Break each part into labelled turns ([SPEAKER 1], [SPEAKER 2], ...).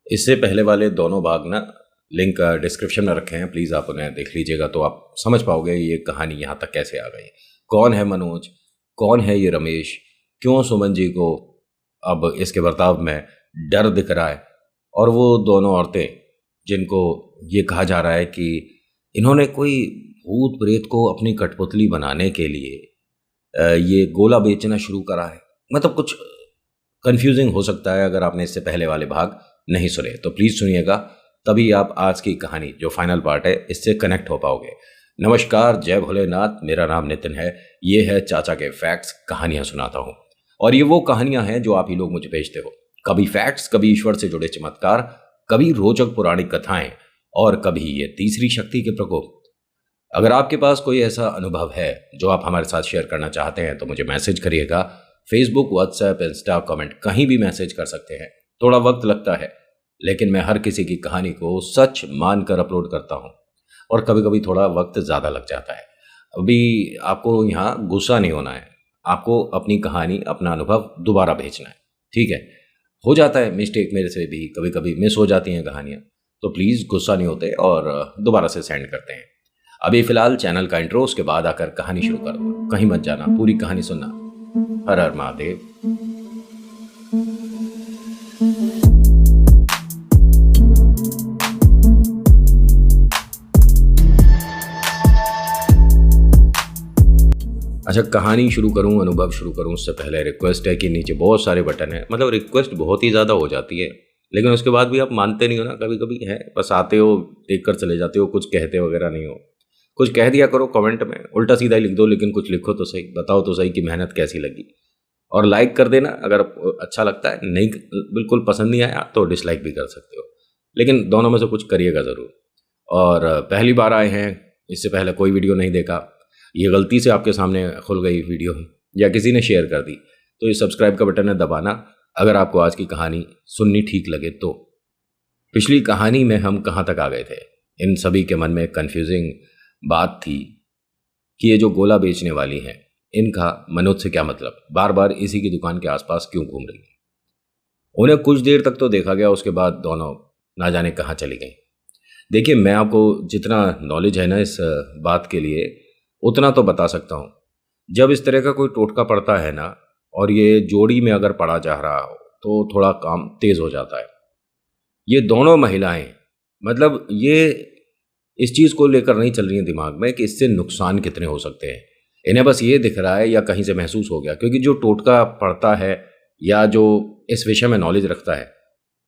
[SPEAKER 1] इससे पहले वाले दोनों भाग ना लिंक डिस्क्रिप्शन में रखे हैं, प्लीज़ आप उन्हें देख लीजिएगा तो आप समझ पाओगे ये कहानी यहाँ तक कैसे आ गई। कौन है मनोज, कौन है ये रमेश, क्यों सुमन जी को अब इसके बर्ताव में डर दिख रहा है, और वो दोनों औरतें जिनको ये कहा जा रहा है कि इन्होंने कोई भूत प्रेत को अपनी कठपुतली बनाने के लिए ये गोला बेचना शुरू करा है। मतलब कुछ कंफ्यूजिंग हो सकता है अगर आपने इससे पहले वाले भाग नहीं सुने, तो प्लीज़ सुनिएगा, तभी आप आज की कहानी जो फाइनल पार्ट है इससे कनेक्ट हो पाओगे। नमस्कार, जय भोलेनाथ, मेरा नाम नितिन है, ये है चाचा के फैक्ट्स, कहानियाँ सुनाता हूँ। और ये वो कहानियाँ हैं जो आप ही लोग मुझे भेजते हो, कभी फैक्ट्स, कभी ईश्वर से जुड़े चमत्कार, कभी रोचक पौराणिक कथाएं, और कभी ये तीसरी शक्ति के प्रकोप। अगर आपके पास कोई ऐसा अनुभव है जो आप हमारे साथ शेयर करना चाहते हैं तो मुझे मैसेज करिएगा। फेसबुक, व्हाट्सएप, इंस्टा, कमेंट, कहीं भी मैसेज कर सकते हैं। थोड़ा वक्त लगता है लेकिन मैं हर किसी की कहानी को सच मानकर अपलोड करता हूँ, और कभी कभी थोड़ा वक्त ज़्यादा लग जाता है। अभी आपको यहाँ गुस्सा नहीं होना है, आपको अपनी कहानी, अपना अनुभव दोबारा भेजना है, ठीक है। हो जाता है मिस्टेक, मेरे से भी कभी कभी मिस हो जाती हैं कहानियाँ, तो प्लीज़ गुस्सा नहीं होते और दोबारा से सेंड करते हैं। अभी फ़िलहाल चैनल का इंट्रो, उसके बाद आकर कहानी शुरू कर दो, कहीं मत जाना, पूरी कहानी सुनना। हर हर महादेव। अच्छा, कहानी शुरू करूं, अनुभव शुरू करूं उससे पहले रिक्वेस्ट है कि नीचे बहुत सारे बटन हैं। मतलब रिक्वेस्ट बहुत ही ज़्यादा हो जाती है, लेकिन उसके बाद भी आप मानते नहीं हो ना, कभी कभी है, बस आते हो, देख कर चले जाते हो, कुछ कहते वगैरह नहीं हो। कुछ कह दिया करो कमेंट में, उल्टा सीधा ही लिख दो, लेकिन कुछ लिखो तो सही, बताओ तो सही कि मेहनत कैसी लगी। और लाइक कर देना अगर अच्छा लगता है, नहीं बिल्कुल पसंद नहीं आया तो डिसलाइक भी कर सकते हो, लेकिन दोनों में से कुछ करिएगा ज़रूर। और पहली बार आए हैं, इससे पहले कोई वीडियो नहीं देखा, ये गलती से आपके सामने खुल गई वीडियो या किसी ने शेयर कर दी, तो ये सब्सक्राइब का बटन है, दबाना अगर आपको आज की कहानी सुननी ठीक लगे तो। पिछली कहानी में हम कहाँ तक आ गए थे? इन सभी के मन में कन्फ्यूजिंग बात थी कि ये जो गोला बेचने वाली हैं, इनका मनोज से क्या मतलब, बार बार इसी की दुकान के आसपास क्यों घूम रही है। उन्हें कुछ देर तक तो देखा गया, उसके बाद दोनों ना जाने कहाँ चली गई। देखिए, मैं आपको जितना नॉलेज है ना इस बात के लिए, उतना तो बता सकता हूँ। जब इस तरह का कोई टोटका पड़ता है ना, और ये जोड़ी में अगर पड़ा जा रहा हो, तो थोड़ा काम तेज़ हो जाता है। ये दोनों महिलाएं, मतलब ये इस चीज़ को लेकर नहीं चल रही हैं दिमाग में कि इससे नुकसान कितने हो सकते हैं। इन्हें बस ये दिख रहा है या कहीं से महसूस हो गया, क्योंकि जो टोटका पड़ता है या जो इस विषय में नॉलेज रखता है,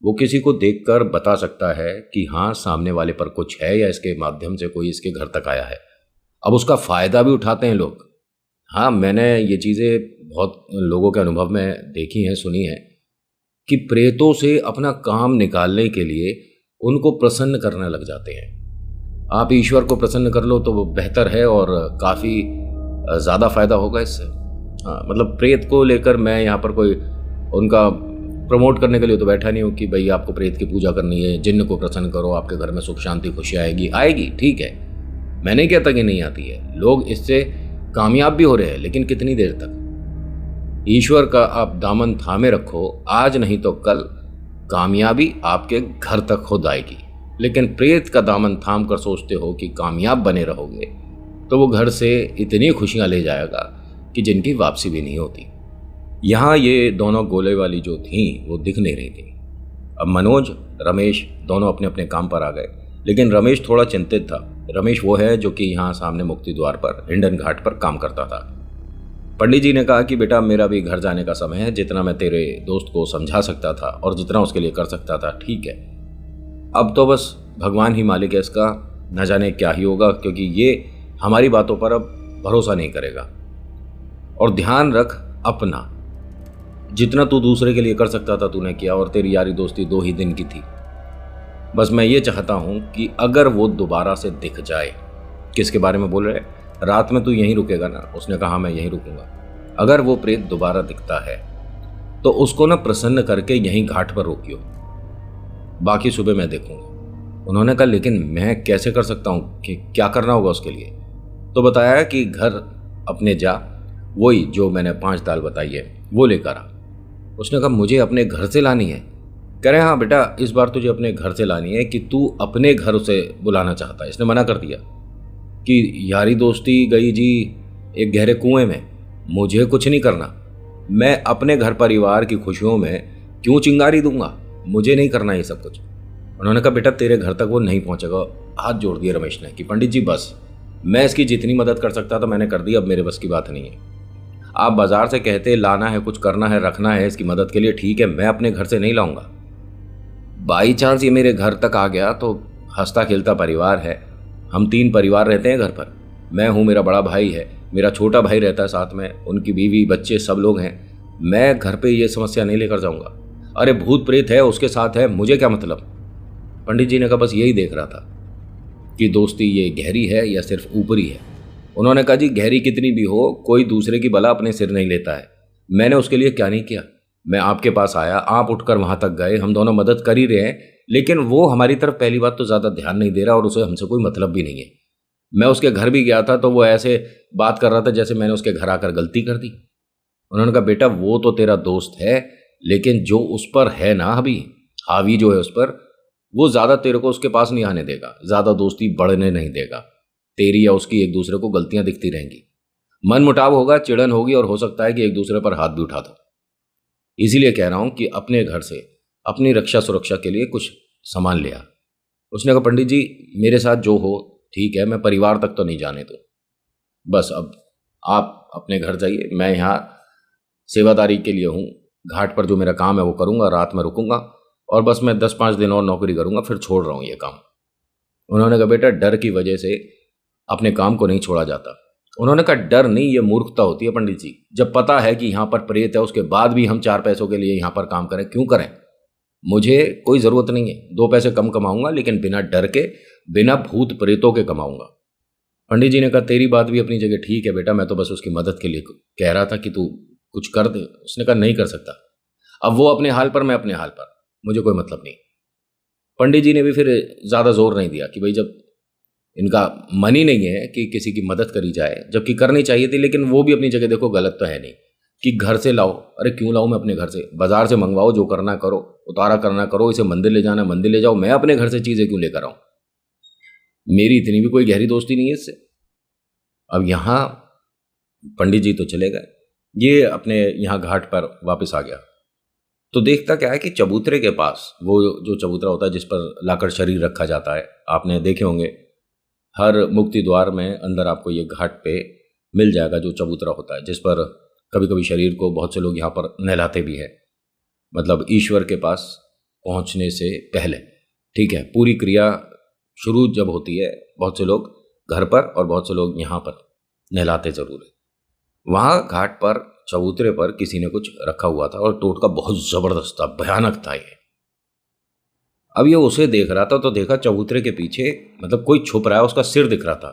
[SPEAKER 1] वो किसी को देखकर बता सकता है कि हाँ, सामने वाले पर कुछ है, या इसके माध्यम से कोई इसके घर तक आया है। अब उसका फ़ायदा भी उठाते हैं लोग। हाँ, मैंने ये चीज़ें बहुत लोगों के अनुभव में देखी हैं, सुनी हैं, कि प्रेतों से अपना काम निकालने के लिए उनको प्रसन्न करने लग जाते हैं। आप ईश्वर को प्रसन्न कर लो तो वो बेहतर है, और काफ़ी ज़्यादा फ़ायदा होगा इससे। हाँ, मतलब प्रेत को लेकर मैं यहाँ पर कोई उनका प्रमोट करने के लिए तो बैठा नहीं हूँ कि भाई आपको प्रेत की पूजा करनी है, जिन्न को प्रसन्न करो, आपके घर में सुख शांति खुशी आएगी, ठीक है। मैं नहीं कहता कि नहीं आती है, लोग इससे कामयाब भी हो रहे हैं, लेकिन कितनी देर तक। ईश्वर का आप दामन थामे रखो, आज नहीं तो कल कामयाबी आपके घर तक खुद आएगी। लेकिन प्रेत का दामन थाम कर सोचते हो कि कामयाब बने रहोगे, तो वो घर से इतनी खुशियां ले जाएगा कि जिनकी वापसी भी नहीं होती। यहाँ ये दोनों गोले वाली जो थीं वो दिख नहीं रही थी। अब मनोज, रमेश दोनों अपने अपने काम पर आ गए, लेकिन रमेश थोड़ा चिंतित था। रमेश वो है जो कि यहाँ सामने मुक्ति द्वार पर हिंडन घाट पर काम करता था। पंडित जी ने कहा कि बेटा, मेरा भी घर जाने का समय है, जितना मैं तेरे दोस्त को समझा सकता था और जितना उसके लिए कर सकता था, ठीक है। अब तो बस भगवान ही मालिक है इसका, न जाने क्या ही होगा, क्योंकि ये हमारी बातों पर अब भरोसा नहीं करेगा। और ध्यान रख अपना, जितना तू दूसरे के लिए कर सकता था तूने किया, और तेरी यारी दोस्ती 2 ही दिन की थी। बस मैं ये चाहता हूँ कि अगर वो दोबारा से दिख जाए। किसके बारे में बोल रहे? रात में तू यहीं रुकेगा ना? उसने कहा मैं यहीं रुकूंगा। अगर वो प्रेत दोबारा दिखता है तो उसको ना प्रसन्न करके यहीं घाट पर रोकियो, बाकी सुबह मैं देखूंगा। उन्होंने कहा लेकिन मैं कैसे कर सकता हूँ, कि क्या करना होगा उसके लिए? तो बताया कि घर अपने जा, वही जो मैंने 5 दाल बताई है वो लेकर आ। उसने कहा मुझे अपने घर से लानी है? कह रहे हाँ बेटा, इस बार तुझे अपने घर से लानी है कि तू अपने घर उसे बुलाना चाहता है। इसने मना कर दिया कि यारी दोस्ती गई जी एक गहरे कुएं में, मुझे कुछ नहीं करना, मैं अपने घर परिवार की खुशियों में क्यों चिंगारी दूंगा, मुझे नहीं करना ये सब कुछ। उन्होंने कहा बेटा तेरे घर तक वो नहीं पहुंचेगा। हाथ जोड़ दिए रमेश ने कि पंडित जी बस, मैं इसकी जितनी मदद कर सकता था मैंने कर दी, अब मेरे बस की बात नहीं है। आप बाजार से कहते लाना है, कुछ करना है, रखना है इसकी मदद के लिए, ठीक है, मैं अपने घर से नहीं लाऊंगा। बाई चांस ये मेरे घर तक आ गया तो हंसता खेलता परिवार है, हम 3 परिवार रहते हैं घर पर, मैं हूँ, मेरा बड़ा भाई है, मेरा छोटा भाई रहता है साथ में, उनकी बीवी बच्चे सब लोग हैं, मैं घर पे ये समस्या नहीं लेकर जाऊंगा। अरे भूत प्रेत है उसके साथ है, मुझे क्या मतलब। पंडित जी ने कहा बस यही देख रहा था कि दोस्ती ये गहरी है या सिर्फ ऊपरी है। उन्होंने कहा जी गहरी कितनी भी हो, कोई दूसरे की बला अपने सिर नहीं लेता है, मैंने उसके लिए क्या नहीं किया। मैं आपके पास आया, आप उठकर वहां तक गए, हम दोनों मदद कर ही रहे हैं, लेकिन वो हमारी तरफ पहली बात तो ज़्यादा ध्यान नहीं दे रहा और उसे हमसे कोई मतलब भी नहीं है। मैं उसके घर भी गया था तो वो ऐसे बात कर रहा था जैसे मैंने उसके घर आकर गलती कर दी। उन्होंने कहा बेटा वो तो तेरा दोस्त है, लेकिन जो उस पर है ना अभी हावी जो है उस पर, वो ज़्यादा तेरे को उसके पास नहीं आने देगा, ज़्यादा दोस्ती बढ़ने नहीं देगा, तेरी या उसकी एक दूसरे को गलतियां दिखती रहेंगी, मन मुटाव होगा, चिड़न होगी और हो सकता है कि एक दूसरे पर हाथ भी उठा दो। इसीलिए कह रहा हूं कि अपने घर से अपनी रक्षा सुरक्षा के लिए कुछ सामान ले आ। उसने कहा पंडित जी मेरे साथ जो हो ठीक है, मैं परिवार तक तो नहीं जाने दूं, बस अब आप अपने घर जाइए, मैं यहाँ सेवादारी के लिए हूँ, घाट पर जो मेरा काम है वो करूँगा, रात में रुकूंगा और बस मैं 10-5 दिन और नौकरी करूँगा, फिर छोड़ रहा हूँ ये काम। उन्होंने कहा बेटा डर की वजह से अपने काम को नहीं छोड़ा जाता। उन्होंने कहा डर नहीं, ये मूर्खता होती है पंडित जी, जब पता है कि यहाँ पर प्रेत है उसके बाद भी हम 4 पैसों के लिए यहाँ पर काम करें, क्यों करें। मुझे कोई ज़रूरत नहीं है, 2 पैसे कम कमाऊंगा लेकिन बिना डर के, बिना भूत प्रेतों के कमाऊंगा। पंडित जी ने कहा तेरी बात भी अपनी जगह ठीक है बेटा, मैं तो बस उसकी मदद के लिए कह रहा था कि तू कुछ कर दे। उसने कहा नहीं कर सकता, अब वो अपने हाल पर, मैं अपने हाल पर, मुझे कोई मतलब नहीं। पंडित जी ने भी फिर ज़्यादा जोर नहीं दिया कि भाई जब इनका मन ही नहीं है कि किसी की मदद करी जाए, जबकि करनी चाहिए थी, लेकिन वो भी अपनी जगह देखो गलत तो है नहीं कि घर से लाओ। अरे क्यों लाऊं मैं अपने घर से, बाजार से मंगवाओ, जो करना करो, उतारा करना करो, इसे मंदिर ले जाना मंदिर ले जाओ, मैं अपने घर से चीज़ें क्यों लेकर आऊं। मेरी इतनी भी कोई गहरी दोस्ती नहीं है इससे। अब यहाँ पंडित जी तो चले गए, ये अपने यहाँ घाट पर वापस आ गया तो देखता क्या है कि चबूतरे के पास, वो जो चबूतरा होता है जिस पर लाकर शरीर रखा जाता है, आपने देखे होंगे हर मुक्ति द्वार में अंदर आपको ये घाट पे मिल जाएगा जो चबूतरा होता है, जिस पर कभी कभी शरीर को बहुत से लोग यहाँ पर नहलाते भी हैं, मतलब ईश्वर के पास पहुँचने से पहले। ठीक है, पूरी क्रिया शुरू जब होती है बहुत से लोग घर पर और बहुत से लोग यहाँ पर नहलाते ज़रूर है। वहाँ घाट पर चबूतरे पर किसी ने कुछ रखा हुआ था और टोटका बहुत ज़बरदस्त था, भयानक था ये। अब ये उसे देख रहा था तो देखा चबूतरे के पीछे मतलब कोई छुप रहा है, उसका सिर दिख रहा था।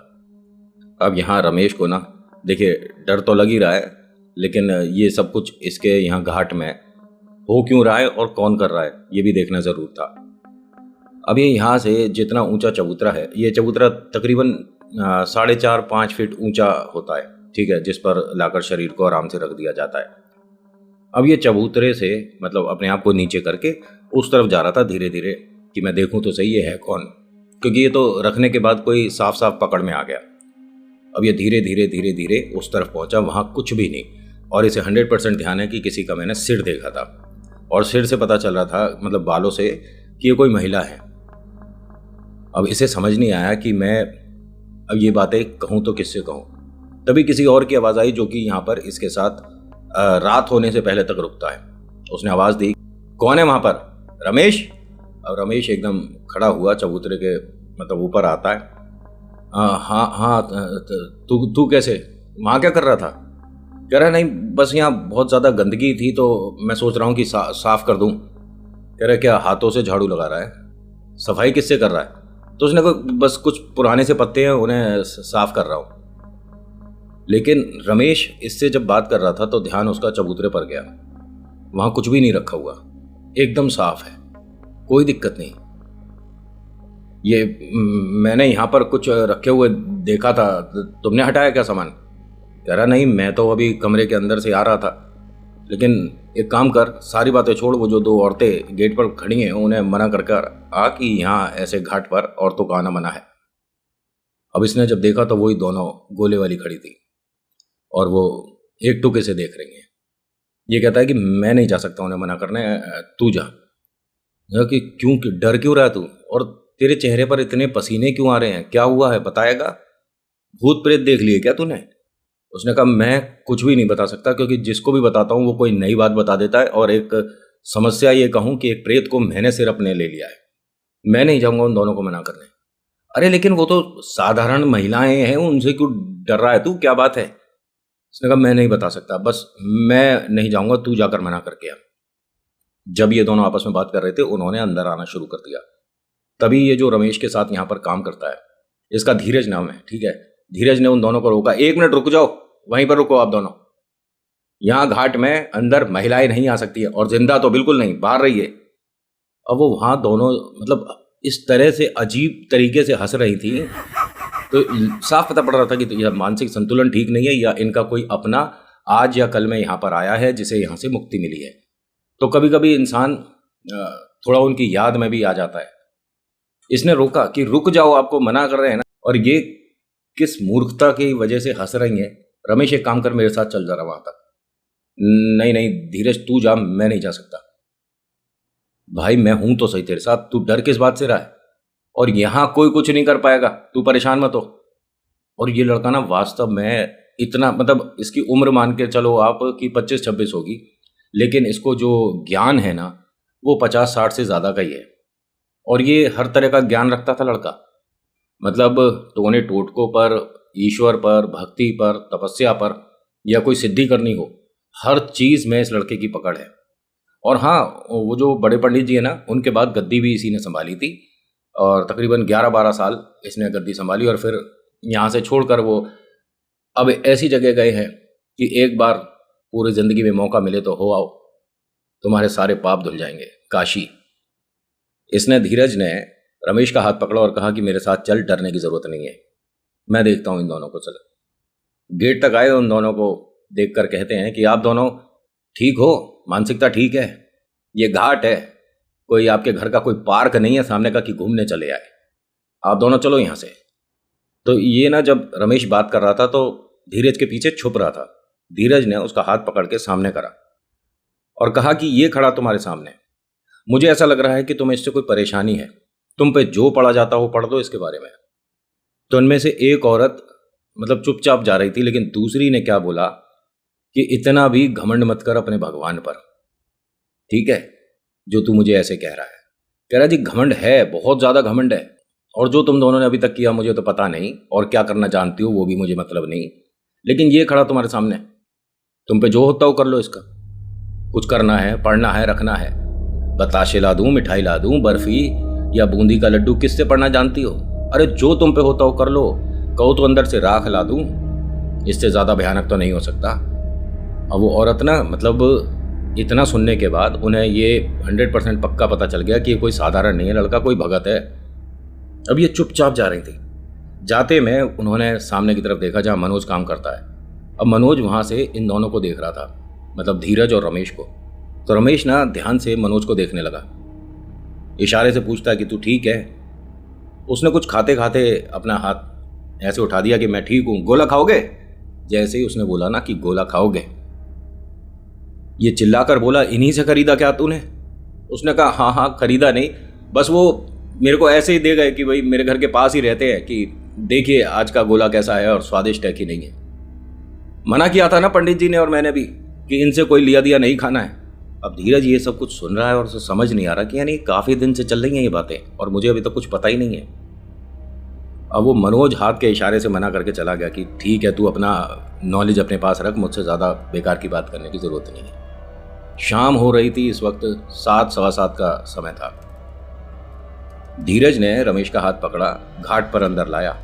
[SPEAKER 1] अब यहाँ रमेश को ना देखिए डर तो लग ही रहा है, लेकिन ये सब कुछ इसके यहाँ घाट में हो क्यों रहा है और कौन कर रहा है ये भी देखना ज़रूर था। अब ये यहाँ से जितना ऊंचा चबूतरा है, ये चबूतरा तकरीबन 4.5-5 फीट ऊंचा होता है, ठीक है, जिस पर लाकर शरीर को आराम से रख दिया जाता है। अब ये चबूतरे से मतलब अपने आप को नीचे करके उस तरफ जा रहा था धीरे धीरे कि मैं देखूं तो सही ये है कौन, क्योंकि ये तो रखने के बाद कोई साफ साफ पकड़ में आ गया। अब ये धीरे धीरे धीरे धीरे उस तरफ पहुंचा, वहां कुछ भी नहीं, और इसे 100% ध्यान है कि किसी का मैंने सिर देखा था और सिर से पता चल रहा था मतलब बालों से कि ये कोई महिला है। अब इसे समझ नहीं आया कि मैं अब ये बातें कहूँ तो किससे कहूँ। तभी किसी और की आवाज़ आई जो कि यहाँ पर इसके साथ रात होने से पहले तक रुकता है। उसने आवाज़ दी, कौन है वहाँ पर? रमेश। अब रमेश एकदम खड़ा हुआ, चबूतरे के मतलब ऊपर आता है। हाँ हाँ, तू कैसे, वहाँ क्या कर रहा था? कह रहा नहीं बस यहाँ बहुत ज़्यादा गंदगी थी तो मैं सोच रहा हूँ कि साफ़ कर दूँ। कह रहा क्या हाथों से झाड़ू लगा रहा है? सफाई किससे कर रहा है? तो उसने कहा बस कुछ पुराने से पत्ते हैं उन्हें साफ़ कर रहा हूँ। लेकिन रमेश इससे जब बात कर रहा था तो ध्यान उसका चबूतरे पर गया। वहाँ कुछ भी नहीं रखा हुआ, एकदम साफ है, कोई दिक्कत नहीं। ये मैंने यहाँ पर कुछ रखे हुए देखा था, तुमने हटाया क्या सामान? कह रहा नहीं, मैं तो अभी कमरे के अंदर से आ रहा था, लेकिन एक काम कर, सारी बातें छोड़, वो जो दो औरतें गेट पर खड़ी हैं उन्हें मना कर कर आ कि यहाँ ऐसे घाट पर औरतों का आना मना है। अब इसने जब देखा तो वही दोनों गोले वाली खड़ी थी और वो एक टुके से देख रही हैं। ये कहता है कि मैं नहीं जा सकता उन्हें मना करने, तू जा। कि क्यों, डर क्यों रहा तू, और तेरे चेहरे पर इतने पसीने क्यों आ रहे हैं, क्या हुआ है, बताएगा? भूत प्रेत देख लिए क्या तूने? उसने कहा मैं कुछ भी नहीं बता सकता, क्योंकि जिसको भी बताता हूँ वो कोई नई बात बता देता है, और एक समस्या ये कहूँ कि एक प्रेत को मैंने सिर अपने ले लिया है। मैं नहीं जाऊँगा उन दोनों को मना करने। अरे लेकिन वो तो साधारण महिलाएं हैं, उनसे क्यों डर रहा है तू, क्या बात है? उसने कहा मैं नहीं बता सकता, बस मैं नहीं जाऊँगा, तू जाकर मना करके आ। जब ये दोनों आपस में बात कर रहे थे उन्होंने अंदर आना शुरू कर दिया। तभी ये जो रमेश के साथ यहाँ पर काम करता है, इसका धीरज नाम है, ठीक है, धीरज ने उन दोनों को रोका। 1 मिनट रुक जाओ, वहीं पर रुको आप दोनों, यहाँ घाट में अंदर महिलाएं नहीं आ सकती है, और जिंदा तो बिल्कुल नहीं, बाहर रहिए। अब वो वहाँ दोनों मतलब इस तरह से अजीब तरीके से हंस रही थी, तो साफ पता पड़ रहा था कि तो यह मानसिक संतुलन ठीक नहीं है, या इनका कोई अपना आज या कल में यहाँ पर आया है जिसे यहाँ से मुक्ति मिली है। तो कभी कभी इंसान थोड़ा उनकी याद में भी आ जाता है। इसने रोका कि रुक जाओ, आपको मना कर रहे हैं ना, और ये किस मूर्खता की वजह से हंस रही हैं। रमेश एक काम कर, मेरे साथ चल जा रहा वहां तक। नहीं नहीं धीरज तू जा, मैं नहीं जा सकता। भाई मैं हूं तो सही तेरे साथ, तू डर किस बात से रहा है, और यहां कोई कुछ नहीं कर पाएगा, तू परेशान मत हो। और ये लड़का ना वास्तव में इतना, मतलब इसकी उम्र मान के चलो आप कि 25-26 होगी, लेकिन इसको जो ज्ञान है ना वो 50-60 से ज़्यादा का ही है। और ये हर तरह का ज्ञान रखता था लड़का, मतलब टोने टोटकों पर, ईश्वर पर, भक्ति पर, तपस्या पर, या कोई सिद्धि करनी हो, हर चीज़ में इस लड़के की पकड़ है। और हाँ, वो जो बड़े पंडित जी है ना, उनके बाद गद्दी भी इसी ने संभाली थी, और तकरीबन 11-12 साल इसने गद्दी संभाली, और फिर यहाँ से छोड़कर वो अब ऐसी जगह गए हैं कि एक बार पूरी ज़िंदगी में मौका मिले तो हो आओ, तुम्हारे सारे पाप धुल जाएंगे, काशी। इसने, धीरज ने रमेश का हाथ पकड़ा और कहा कि मेरे साथ चल, डरने की ज़रूरत नहीं है, मैं देखता हूँ इन दोनों को। चल, गेट तक आए, उन दोनों को देखकर कहते हैं कि आप दोनों ठीक हो, मानसिकता ठीक है, ये घाट है, कोई आपके घर का कोई पार्क नहीं है सामने का कि घूमने चले आए, आप दोनों चलो यहाँ से। तो ये ना, जब रमेश बात कर रहा था तो धीरज के पीछे छुप रहा था। धीरज ने उसका हाथ पकड़ के सामने करा और कहा कि ये खड़ा तुम्हारे सामने, मुझे ऐसा लग रहा है कि तुम्हें इससे कोई परेशानी है, तुम पे जो पढ़ा जाता हो पढ़ दो इसके बारे में। तो उनमें से एक औरत मतलब चुपचाप जा रही थी, लेकिन दूसरी ने क्या बोला कि इतना भी घमंड मत कर अपने भगवान पर, ठीक है, जो तू मुझे ऐसे कह रहा है। कह रहा जी घमंड है, बहुत ज़्यादा घमंड है, और जो तुम दोनों ने अभी तक किया मुझे तो पता नहीं, और क्या करना जानती हो वो भी मुझे मतलब नहीं, लेकिन ये खड़ा तुम्हारे सामने, तुम पे जो होता हो कर लो इसका, कुछ करना है, पढ़ना है, रखना है, बताशे ला दूं, मिठाई ला दूं, बर्फी या बूंदी का लड्डू, किससे पढ़ना जानती हो? अरे जो तुम पे होता हो कर लो, कहो तो अंदर से राख ला दूं, इससे ज़्यादा भयानक तो नहीं हो सकता। अब वो औरत ना, मतलब इतना सुनने के बाद उन्हें ये 100% पक्का पता चल गया कि ये कोई साधारण नहीं है लड़का, कोई भगत है। अब ये चुपचाप जा रही थी। जाते में उन्होंने सामने की तरफ देखा जहाँ मनोज काम करता है। अब मनोज वहाँ से इन दोनों को देख रहा था, मतलब धीरज और रमेश को। तो रमेश ना ध्यान से मनोज को देखने लगा, इशारे से पूछता है कि तू ठीक है। उसने कुछ खाते खाते अपना हाथ ऐसे उठा दिया कि मैं ठीक हूँ, गोला खाओगे? जैसे ही उसने बोला ना कि गोला खाओगे, ये चिल्लाकर बोला इन्हीं से खरीदा क्या तूने? उसने कहा हाँ हाँ खरीदा नहीं, बस वो मेरे को ऐसे ही दे गए कि भाई मेरे घर के पास ही रहते हैं, कि देखिए आज का गोला कैसा है और स्वादिष्ट है कि नहीं है। मना किया था ना पंडित जी ने और मैंने भी कि इनसे कोई लिया दिया नहीं खाना है। अब धीरज ये सब कुछ सुन रहा है और उसे समझ नहीं आ रहा कि यानी काफ़ी दिन से चल रही हैं ये बातें और मुझे अभी तक कुछ पता ही नहीं है। अब वो मनोज हाथ के इशारे से मना करके चला गया कि ठीक है, तू अपना नॉलेज अपने पास रख, मुझसे ज़्यादा बेकार की बात करने की ज़रूरत नहीं है। शाम हो रही थी, इस वक्त 7, सवा 7 का समय था। धीरज ने रमेश का हाथ पकड़ा, घाट पर अंदर लाया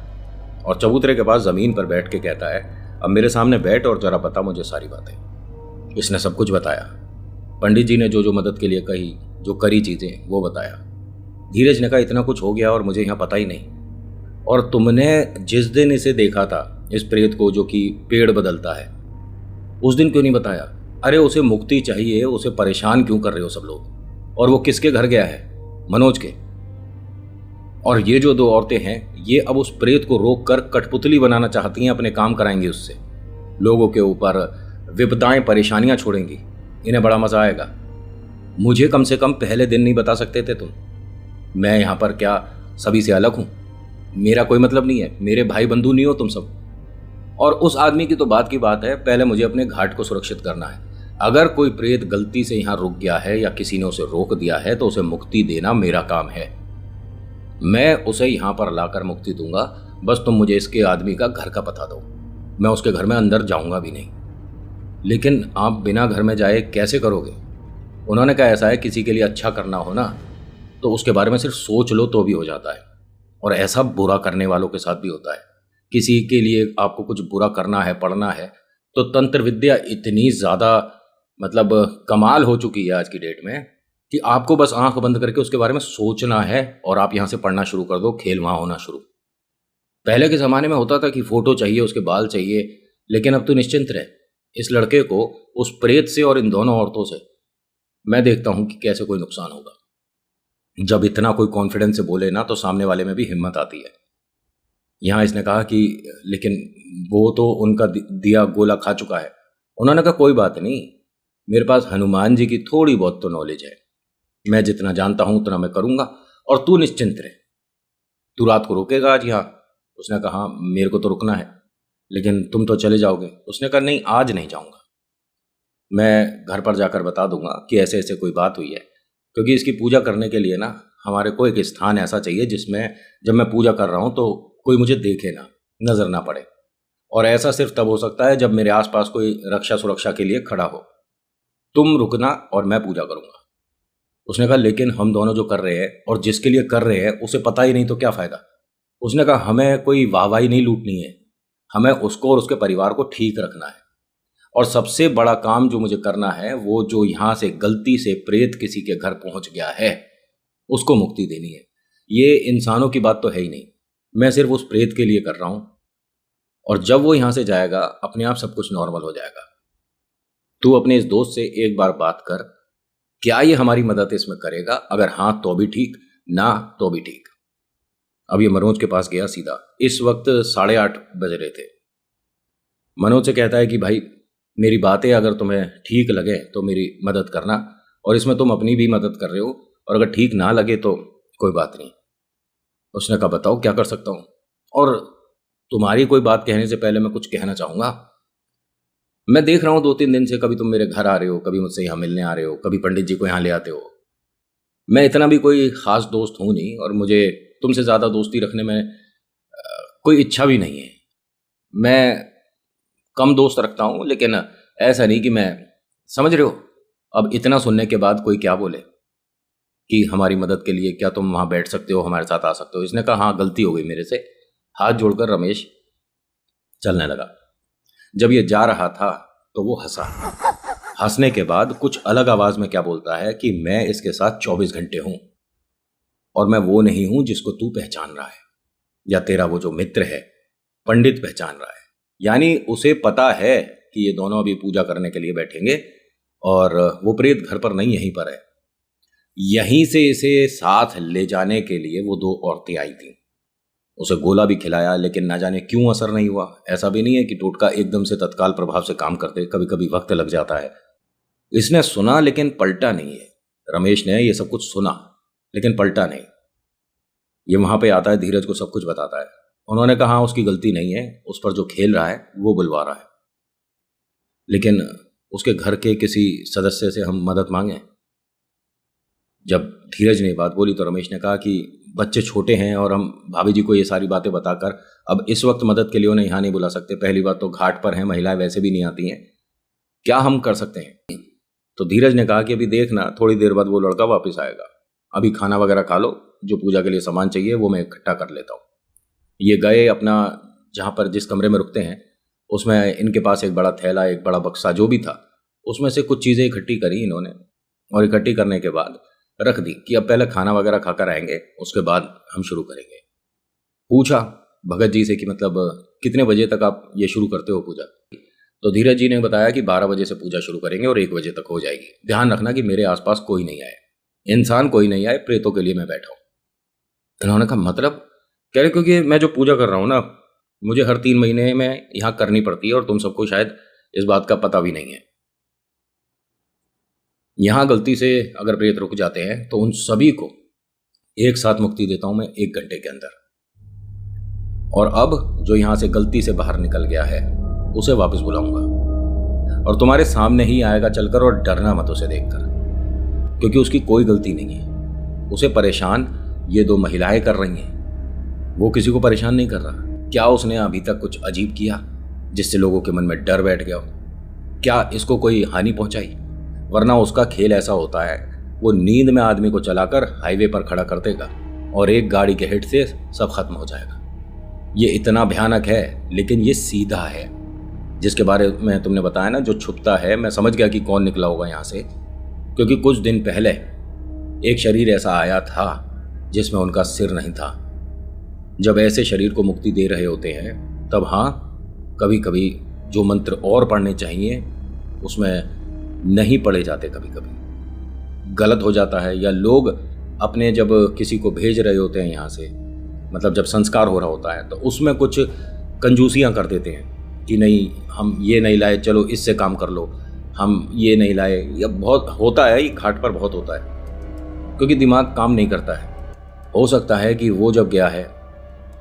[SPEAKER 1] और चबूतरे के पास ज़मीन पर बैठ के कहता है अब मेरे सामने बैठ और ज़रा बता मुझे सारी बातें। इसने सब कुछ बताया, पंडित जी ने जो जो मदद के लिए कही, जो करी चीज़ें वो बताया। धीरज ने कहा इतना कुछ हो गया और मुझे यहाँ पता ही नहीं, और तुमने जिस दिन इसे देखा था, इस प्रेत को जो कि पेड़ बदलता है, उस दिन क्यों नहीं बताया? अरे उसे मुक्ति चाहिए, उसे परेशान क्यों कर रहे हो सब लोग? और वो किसके घर गया है? मनोज के। और ये जो दो औरतें हैं, ये अब उस प्रेत को रोक कर कठपुतली बनाना चाहती हैं, अपने काम कराएंगी उससे, लोगों के ऊपर विपदाएं परेशानियां छोड़ेंगी। इन्हें बड़ा मजा आएगा। मुझे कम से कम पहले दिन नहीं बता सकते थे तुम? मैं यहां पर क्या सभी से अलग हूं? मेरा कोई मतलब नहीं है, मेरे भाई बंधु नहीं हो तुम सब। और उस आदमी की तो बात की बात है, पहले मुझे अपने घाट को सुरक्षित करना है। अगर कोई प्रेत गलती से यहां रुक गया है या किसी ने उसे रोक दिया है तो उसे मुक्ति देना मेरा काम है। मैं उसे यहां पर लाकर मुक्ति दूंगा। बस तुम मुझे इसके आदमी का घर का पता दो, मैं उसके घर में अंदर जाऊंगा भी नहीं। लेकिन आप बिना घर में जाए कैसे करोगे? उन्होंने कहा ऐसा है, किसी के लिए अच्छा करना हो ना तो उसके बारे में सिर्फ सोच लो तो भी हो जाता है। और ऐसा बुरा करने वालों के साथ भी होता है। किसी के लिए आपको कुछ बुरा करना है, पढ़ना है, तो तंत्र विद्या इतनी ज़्यादा मतलब कमाल हो चुकी है आज की डेट में कि आपको बस आंख बंद करके उसके बारे में सोचना है और आप यहाँ से पढ़ना शुरू कर दो, खेल वहाँ होना शुरू। पहले के ज़माने में होता था कि फ़ोटो चाहिए, उसके बाल चाहिए, लेकिन अब तो निश्चिंत रहे। इस लड़के को उस प्रेत से और इन दोनों औरतों से मैं देखता हूँ कि कैसे कोई नुकसान होगा। जब इतना कोई कॉन्फिडेंस से बोले ना तो सामने वाले में भी हिम्मत आती है। यहाँ इसने कहा कि लेकिन वो तो उनका दिया गोला खा चुका है। उन्होंने कहा कोई बात नहीं, मेरे पास हनुमान जी की थोड़ी बहुत तो नॉलेज है, मैं जितना जानता हूँ उतना मैं करूँगा और तू निश्चिंत रहे। तू रात को रुकेगा आज यहाँ? उसने कहा हाँ, मेरे को तो रुकना है, लेकिन तुम तो चले जाओगे। उसने कहा नहीं, आज नहीं जाऊँगा, मैं घर पर जाकर बता दूंगा कि ऐसे ऐसे कोई बात हुई है। क्योंकि इसकी पूजा करने के लिए ना हमारे को एक स्थान ऐसा चाहिए जिसमें जब मैं पूजा कर रहा हूँ तो कोई मुझे देखे ना, नज़र ना पड़े। और ऐसा सिर्फ तब हो सकता है जब मेरे आसपास कोई रक्षा सुरक्षा के लिए खड़ा हो। तुम रुकना और मैं पूजा करूँगा। उसने कहा लेकिन हम दोनों जो कर रहे हैं और जिसके लिए कर रहे हैं उसे पता ही नहीं तो क्या फ़ायदा? उसने कहा हमें कोई वाहवाही नहीं लूटनी है, हमें उसको और उसके परिवार को ठीक रखना है। और सबसे बड़ा काम जो मुझे करना है वो जो यहाँ से गलती से प्रेत किसी के घर पहुँच गया है उसको मुक्ति देनी है। ये इंसानों की बात तो है ही नहीं, मैं सिर्फ उस प्रेत के लिए कर रहा हूँ। और जब वो यहाँ से जाएगा अपने आप सब कुछ नॉर्मल हो जाएगा। तू अपने इस दोस्त से एक बार बात कर, क्या ये हमारी मदद इसमें करेगा? अगर हाँ तो भी ठीक, ना तो भी ठीक। अब ये मनोज के पास गया सीधा। इस वक्त 8:30 बज रहे थे। मनोज से कहता है कि भाई मेरी बातें अगर तुम्हें ठीक लगे तो मेरी मदद करना, और इसमें तुम अपनी भी मदद कर रहे हो, और अगर ठीक ना लगे तो कोई बात नहीं। उसने कहा बताओ क्या कर सकता हूँ? और तुम्हारी कोई बात कहने से पहले मैं कुछ कहना चाहूँगा। मैं देख रहा हूँ 2-3 दिन से कभी तुम मेरे घर आ रहे हो, कभी मुझसे यहाँ मिलने आ रहे हो, कभी पंडित जी को यहाँ ले आते हो। मैं इतना भी कोई ख़ास दोस्त हूँ नहीं और मुझे तुमसे ज़्यादा दोस्ती रखने में कोई इच्छा भी नहीं है। मैं कम दोस्त रखता हूँ, लेकिन ऐसा नहीं कि मैं, समझ रहे हो? अब इतना सुनने के बाद कोई क्या बोले कि हमारी मदद के लिए क्या तुम वहाँ बैठ सकते हो, हमारे साथ आ सकते हो? इसने कहा हाँ गलती हो गई मेरे से। हाथ जोड़कर रमेश चलने लगा। जब ये जा रहा था तो वो हंसा। हंसने के बाद कुछ अलग आवाज में क्या बोलता है कि मैं इसके साथ 24 घंटे हूं और मैं वो नहीं हूं जिसको तू पहचान रहा है, या तेरा वो जो मित्र है पंडित पहचान रहा है। यानी उसे पता है कि ये दोनों अभी पूजा करने के लिए बैठेंगे और वो प्रेत घर पर नहीं, यहीं पर है। यहीं से इसे साथ ले जाने के लिए वो दो औरतें आई थी। उसे गोला भी खिलाया, लेकिन ना जाने क्यों असर नहीं हुआ। ऐसा भी नहीं है कि टोटका एकदम से तत्काल प्रभाव से काम करते, कभी कभी वक्त लग जाता है। इसने सुना लेकिन पलटा नहीं है। रमेश ने ये सब कुछ सुना लेकिन पलटा नहीं। ये वहां पे आता है, धीरज को सब कुछ बताता है। उन्होंने कहा उसकी गलती नहीं है, उस पर जो खेल रहा है वो बुलवा रहा है, लेकिन उसके घर के किसी सदस्य से हम मदद मांगे। जब धीरज ने बात बोली तो रमेश ने कहा कि बच्चे छोटे हैं और हम भाभी जी को ये सारी बातें बताकर अब इस वक्त मदद के लिए उन्हें यहाँ नहीं बुला सकते। पहली बात तो घाट पर हैं, महिलाएं वैसे भी नहीं आती हैं, क्या हम कर सकते हैं? तो धीरज ने कहा कि अभी देखना, थोड़ी देर बाद वो लड़का वापस आएगा, अभी खाना वगैरह खा लो, जो पूजा के लिए सामान चाहिए वो मैं इकट्ठा कर लेता हूँ। ये गए अपना, जहाँ पर जिस कमरे में रुकते हैं उसमें इनके पास एक बड़ा थैला, एक बड़ा बक्सा जो भी था, उसमें से कुछ चीज़ें इकट्ठी करी इन्होंने, और इकट्ठी करने के बाद रख दी कि अब पहले खाना वगैरह खाकर आएंगे, उसके बाद हम शुरू करेंगे। पूछा भगत जी से कि मतलब कितने बजे तक आप ये शुरू करते हो पूजा? तो धीरज जी ने बताया कि 12 बजे से पूजा शुरू करेंगे और 1 बजे तक हो जाएगी। ध्यान रखना कि मेरे आसपास कोई नहीं आए, इंसान कोई नहीं आए, प्रेतों के लिए मैं बैठा हूँ। इन्होंने कहा मतलब? कह रहे क्योंकि मैं जो पूजा कर रहा हूँ ना, मुझे हर 3 महीने में यहाँ करनी पड़ती है और तुम सबको शायद इस बात का पता भी नहीं है। यहाँ गलती से अगर प्रेत रुक जाते हैं तो उन सभी को एक साथ मुक्ति देता हूँ मैं 1 घंटे के अंदर। और अब जो यहाँ से गलती से बाहर निकल गया है उसे वापस बुलाऊंगा और तुम्हारे सामने ही आएगा चलकर, और डरना मत उसे देखकर, क्योंकि उसकी कोई गलती नहीं है। उसे परेशान ये 2 महिलाएं कर रही हैं, वो किसी को परेशान नहीं कर रहा। क्या उसने अभी तक कुछ अजीब किया जिससे लोगों के मन में डर बैठ गया हो? क्या इसको कोई हानि पहुंचाई? वरना उसका खेल ऐसा होता है, वो नींद में आदमी को चलाकर हाईवे पर खड़ा कर देगा और एक गाड़ी के हिट से सब खत्म हो जाएगा। ये इतना भयानक है, लेकिन ये सीधा है। जिसके बारे में तुमने बताया ना, जो छुपता है, मैं समझ गया कि कौन निकला होगा यहाँ से, क्योंकि कुछ दिन पहले एक शरीर ऐसा आया था जिसमें उनका सिर नहीं था। जब ऐसे शरीर को मुक्ति दे रहे होते हैं तब हाँ, कभी कभी जो मंत्र और पढ़ने चाहिए उसमें नहीं पढ़े जाते, कभी कभी गलत हो जाता है, या लोग अपने जब किसी को भेज रहे होते हैं यहाँ से, मतलब जब संस्कार हो रहा होता है, तो उसमें कुछ कंजूसियाँ कर देते हैं कि नहीं हम ये नहीं लाए, चलो इससे काम कर लो, हम ये नहीं लाए। या बहुत होता है, ये घाट पर बहुत होता है, क्योंकि दिमाग काम नहीं करता है। हो सकता है कि वो जब गया है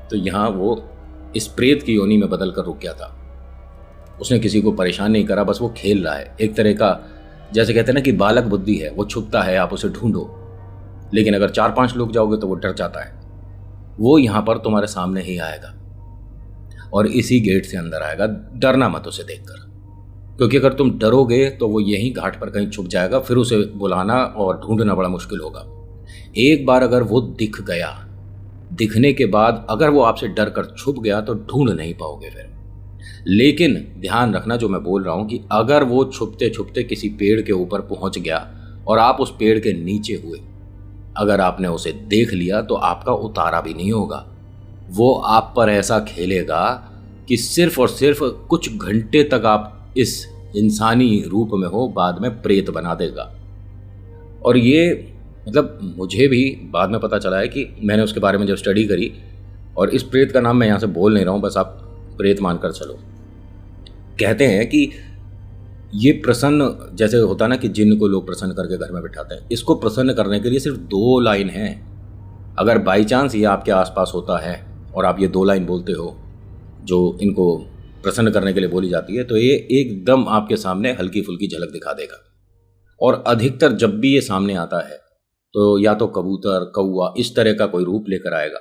[SPEAKER 1] तो यहाँ वो इस प्रेत की योनि में बदल कर रुक गया था। उसने किसी को परेशान नहीं करा, बस वो खेल रहा है एक तरह का। जैसे कहते हैं ना कि बालक बुद्धि है, वो छुपता है, आप उसे ढूंढो, लेकिन अगर 4-5 लोग जाओगे तो वो डर जाता है। वो यहाँ पर तुम्हारे सामने ही आएगा और इसी गेट से अंदर आएगा। डरना मत उसे देखकर, क्योंकि अगर तुम डरोगे तो वो यहीं घाट पर कहीं छुप जाएगा, फिर उसे बुलाना और ढूंढना बड़ा मुश्किल होगा। एक बार अगर वो दिख गया, दिखने के बाद अगर वो आपसे डर कर छुप गया तो ढूंढ नहीं पाओगे फिर। लेकिन ध्यान रखना जो मैं बोल रहा हूं, कि अगर वो छुपते छुपते किसी पेड़ के ऊपर पहुंच गया और आप उस पेड़ के नीचे हुए, अगर आपने उसे देख लिया तो आपका उतारा भी नहीं होगा। वो आप पर ऐसा खेलेगा कि सिर्फ और सिर्फ कुछ घंटे तक आप इस इंसानी रूप में हो, बाद में प्रेत बना देगा। और ये मतलब मुझे भी बाद में पता चला है कि मैंने उसके बारे में जब स्टडी करी, और इस प्रेत का नाम मैं यहाँ से बोल नहीं रहा हूँ, बस आप प्रेत मानकर चलो। कहते हैं कि ये प्रसन्न, जैसे होता ना कि जिन्न को लोग प्रसन्न करके घर में बिठाते हैं, इसको प्रसन्न करने के लिए सिर्फ 2 लाइन हैं। अगर बाई चांस ये आपके आसपास होता है और आप ये 2 लाइन बोलते हो जो इनको प्रसन्न करने के लिए बोली जाती है, तो ये एकदम आपके सामने हल्की फुल्की झलक दिखा देगा। और अधिकतर जब भी ये सामने आता है तो या तो कबूतर, कौवा, इस तरह का कोई रूप लेकर आएगा।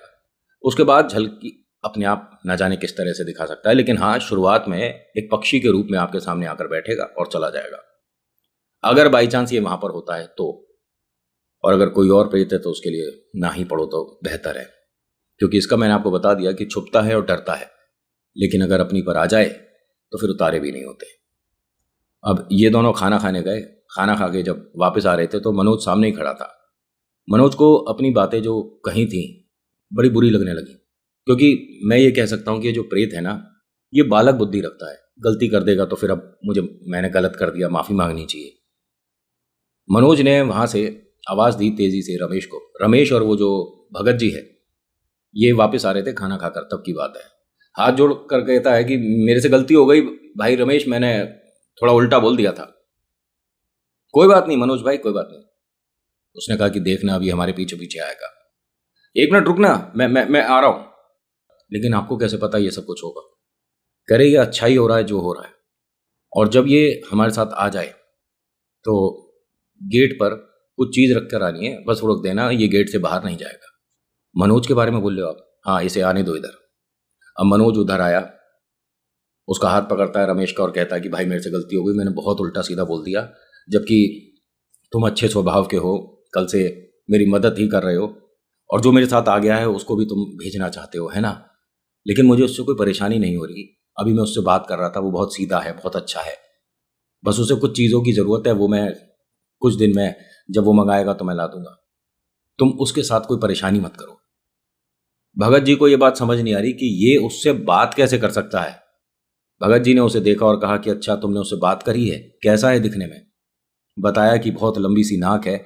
[SPEAKER 1] उसके बाद झलकी अपने आप न जाने किस तरह से दिखा सकता है, लेकिन हाँ, शुरुआत में एक पक्षी के रूप में आपके सामने आकर बैठेगा और चला जाएगा, अगर बाई चांस ये वहां पर होता है तो। और अगर कोई और प्रेत है तो उसके लिए ना ही पढ़ो तो बेहतर है, क्योंकि इसका मैंने आपको बता दिया कि छुपता है और डरता है, लेकिन अगर अपनी पर आ जाए तो फिर उतारे भी नहीं होते। अब ये दोनों खाना खाने गए, खाना खा के जब वापस आ रहे थे तो मनोज सामने ही खड़ा था। मनोज को अपनी बातें जो कही थी बड़ी बुरी लगने लगी, क्योंकि मैं ये कह सकता हूँ कि ये जो प्रेत है ना, ये बालक बुद्धि रखता है। गलती कर देगा तो फिर अब मैंने गलत कर दिया, माफ़ी मांगनी चाहिए। मनोज ने वहाँ से आवाज़ दी तेज़ी से रमेश को। रमेश और वो जो भगत जी है, ये वापस आ रहे थे खाना खाकर, तब की बात है। हाथ जोड़ कर कहता है कि मेरे से गलती हो गई भाई रमेश, मैंने थोड़ा उल्टा बोल दिया था। कोई बात नहीं मनोज भाई, कोई बात नहीं। उसने कहा कि देखना अभी हमारे पीछे पीछे आएगा, 1 मिनट रुकना, मैं आ रहा हूं। लेकिन आपको कैसे पता ये सब कुछ होगा? करे ये अच्छा ही हो रहा है जो हो रहा है। और जब ये हमारे साथ आ जाए तो गेट पर कुछ चीज़ रख कर आनी है, बस वो रख देना, ये गेट से बाहर नहीं जाएगा। मनोज के बारे में बोल रहे हो आप? हाँ, इसे आने दो इधर। अब मनोज उधर आया, उसका हाथ पकड़ता है रमेश का और कहता है कि भाई मेरे से गलती हो गई, मैंने बहुत उल्टा सीधा बोल दिया, जबकि तुम अच्छे स्वभाव के हो, कल से मेरी मदद ही कर रहे हो, और जो मेरे साथ आ गया है उसको भी तुम भेजना चाहते हो, है ना? लेकिन मुझे उससे कोई परेशानी नहीं हो रही। अभी मैं उससे बात कर रहा था, वो बहुत सीधा है, बहुत अच्छा है, बस उसे कुछ चीज़ों की ज़रूरत है, वो मैं कुछ दिन में जब वो मंगाएगा तो मैं ला दूंगा। तुम उसके साथ कोई परेशानी मत करो। भगत जी को ये बात समझ नहीं आ रही कि ये उससे बात कैसे कर सकता है। भगत जी ने उसे देखा और कहा कि अच्छा, तुमने उससे बात करी है, कैसा है दिखने में? बताया कि बहुत लंबी सी नाक है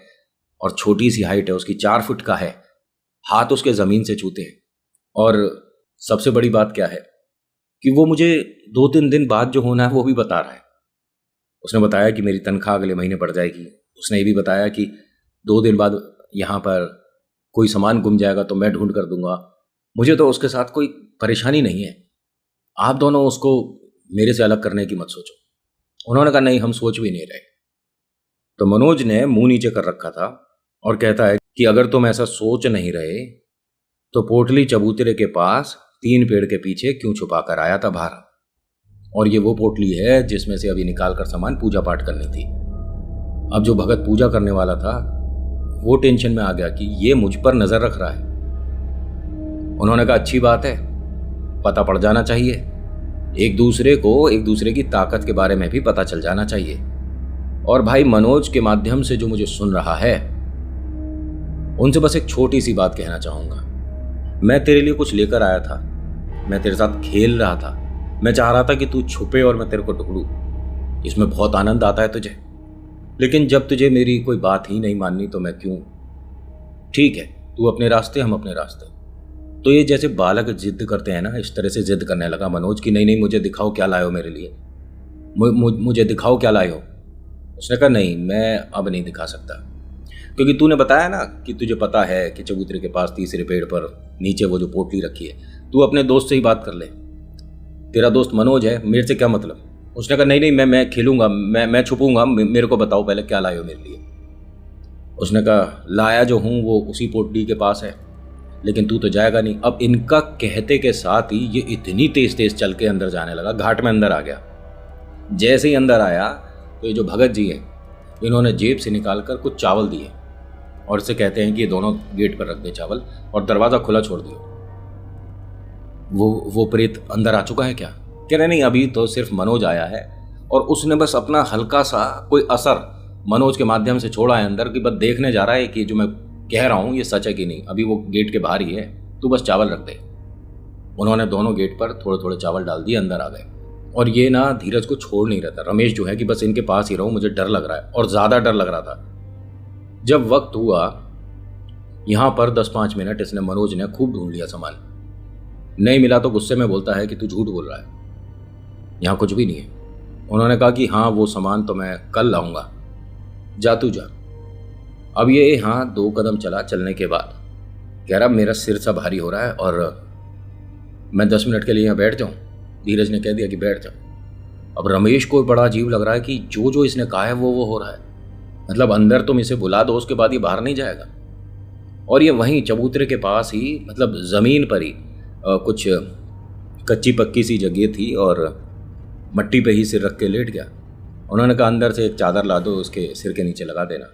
[SPEAKER 1] और छोटी सी हाइट है, उसकी 4 फुट का है, हाथ उसके ज़मीन से छूते हैं। और सबसे बड़ी बात क्या है कि वो मुझे 2-3 दिन बाद जो होना है वो भी बता रहा है। उसने बताया कि मेरी तनख्वाह अगले महीने बढ़ जाएगी। उसने ये भी बताया कि 2 दिन बाद यहाँ पर कोई सामान गुम जाएगा तो मैं ढूंढ कर दूंगा। मुझे तो उसके साथ कोई परेशानी नहीं है, आप दोनों उसको मेरे से अलग करने की मत सोचो। उन्होंने कहा नहीं, हम सोच भी नहीं रहे। तो मनोज ने मुंह नीचे कर रखा था और कहता है कि अगर तुम ऐसा सोच नहीं रहे तो पोटली चबूतरे के पास 3 पेड़ के पीछे क्यों छुपा कर आया था बाहर? और ये वो पोटली है जिसमें से अभी निकाल कर सामान पूजा पाठ करनी थी। अब जो भगत पूजा करने वाला था वो टेंशन में आ गया कि ये मुझ पर नजर रख रहा है। उन्होंने कहा अच्छी बात है, पता पड़ जाना चाहिए, एक दूसरे को एक दूसरे की ताकत के बारे में भी पता चल जाना चाहिए। और भाई मनोज के माध्यम से जो मुझे सुन रहा है उनसे बस एक छोटी सी बात कहना चाहूंगा। मैं तेरे लिए कुछ लेकर आया था, मैं तेरे साथ खेल रहा था, मैं चाह रहा था कि तू छुपे और मैं तेरे को ढूंढूं। इसमें बहुत आनंद आता है तुझे, लेकिन जब तुझे मेरी कोई बात ही नहीं माननी तो मैं क्यों? ठीक है, तू अपने रास्ते, हम अपने रास्ते। तो ये जैसे बालक जिद करते हैं ना, इस तरह से जिद करने लगा मनोज की नहीं नहीं, मुझे दिखाओ क्या लाए हो मेरे लिए, मुझे दिखाओ क्या लाए हो। उसने कहा नहीं, मैं अब नहीं दिखा सकता, क्योंकि तूने बताया ना कि तुझे पता है कि चबूतरे के पास तीसरे पेड़ पर नीचे वो जो पोटली रखी है। तू अपने दोस्त से ही बात कर ले, तेरा दोस्त मनोज है, मेरे से क्या मतलब। उसने कहा नहीं नहीं, मैं खेलूंगा, मैं छुपूंगा, मेरे को बताओ पहले क्या लाए हो मेरे लिए। उसने कहा लाया जो हूँ वो उसी पोटली के पास है, लेकिन तू तो जाएगा नहीं। अब इनका कहते के साथ ही ये इतनी तेज तेज चल के अंदर जाने लगा, घाट में अंदर आ गया। जैसे ही अंदर आया तो ये जो भगत जी है इन्होंने जेब से निकाल कर कुछ चावल दिए और इसे कहते हैं कि ये दोनों गेट पर रख दे चावल और दरवाज़ा खुला छोड़ दियो। वो प्रेत अंदर आ चुका है क्या? कह रहे नहीं, अभी तो सिर्फ मनोज आया है और उसने बस अपना हल्का सा कोई असर मनोज के माध्यम से छोड़ा है अंदर, कि बस देखने जा रहा है कि जो मैं कह रहा हूँ ये सच है कि नहीं। अभी वो गेट के बाहर ही है, तू बस चावल रख दे। उन्होंने दोनों गेट पर थोड़े थोड़े चावल डाल दिए, अंदर आ गए। और ये ना धीरज को छोड़ नहीं रहता। रमेश जो है कि बस इनके पास ही रहूं, मुझे डर लग रहा है, और ज़्यादा डर लग रहा था। जब वक्त हुआ यहाँ पर 10-5 मिनट इसने मनोज ने खूब ढूंढ लिया सामान, नहीं मिला तो गुस्से में बोलता है कि तू झूठ बोल रहा है, यहाँ कुछ भी नहीं है। उन्होंने कहा कि हाँ वो सामान तो मैं कल लाऊंगा, जा तू जा। अब ये यहाँ 2 कदम चला, चलने के बाद कह रहा मेरा सिर सा भारी हो रहा है और मैं 10 मिनट के लिए यहाँ बैठ जाऊँ। धीरज ने कह दिया कि बैठ जाओ। अब रमेश को बड़ा अजीब लग रहा है कि जो जो इसने कहा है वो हो रहा है। मतलब अंदर तुम इसे बुला दो, उसके बाद ये बाहर नहीं जाएगा। और ये वहीं चबूतरे के पास ही, मतलब ज़मीन पर ही कुछ कच्ची पक्की सी जगह थी और मट्टी पे ही सिर रख के लेट गया। उन्होंने कहा अंदर से एक चादर ला दो, उसके सिर के नीचे लगा देना।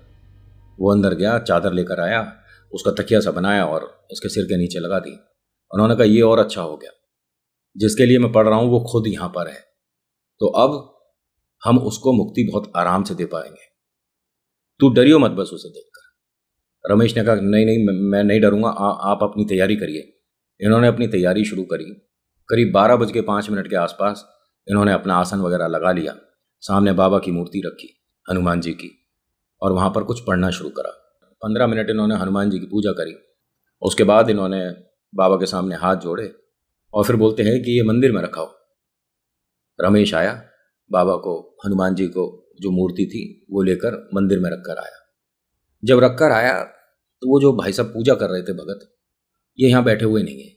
[SPEAKER 1] वो अंदर गया, चादर लेकर आया, उसका तकिया सा बनाया और उसके सिर के नीचे लगा दी। उन्होंने कहा ये और अच्छा हो गया, जिसके लिए मैं पढ़ रहा हूँ वो खुद यहाँ पर है, तो अब हम उसको मुक्ति बहुत आराम से दे पाएंगे। तू डरियो मत बस उसे देखकर। रमेश ने कहा नहीं नहीं, मैं नहीं डरूंगा, आप अपनी तैयारी करिए। इन्होंने अपनी तैयारी शुरू करी। करीब 12:05 के आसपास इन्होंने अपना आसन वगैरह लगा लिया, सामने बाबा की मूर्ति रखी, हनुमान जी की, और वहाँ पर कुछ पढ़ना शुरू करा। 15 मिनट इन्होंने हनुमान जी की पूजा करी। उसके बाद इन्होंने बाबा के सामने हाथ जोड़े और फिर बोलते हैं कि ये मंदिर में रखा हो। रमेश आया, बाबा को, हनुमान जी को जो मूर्ति थी वो लेकर मंदिर में रखकर आया। जब रखकर आया तो वो जो भाई साहब पूजा कर रहे थे भगत, ये यहाँ बैठे हुए नहीं है।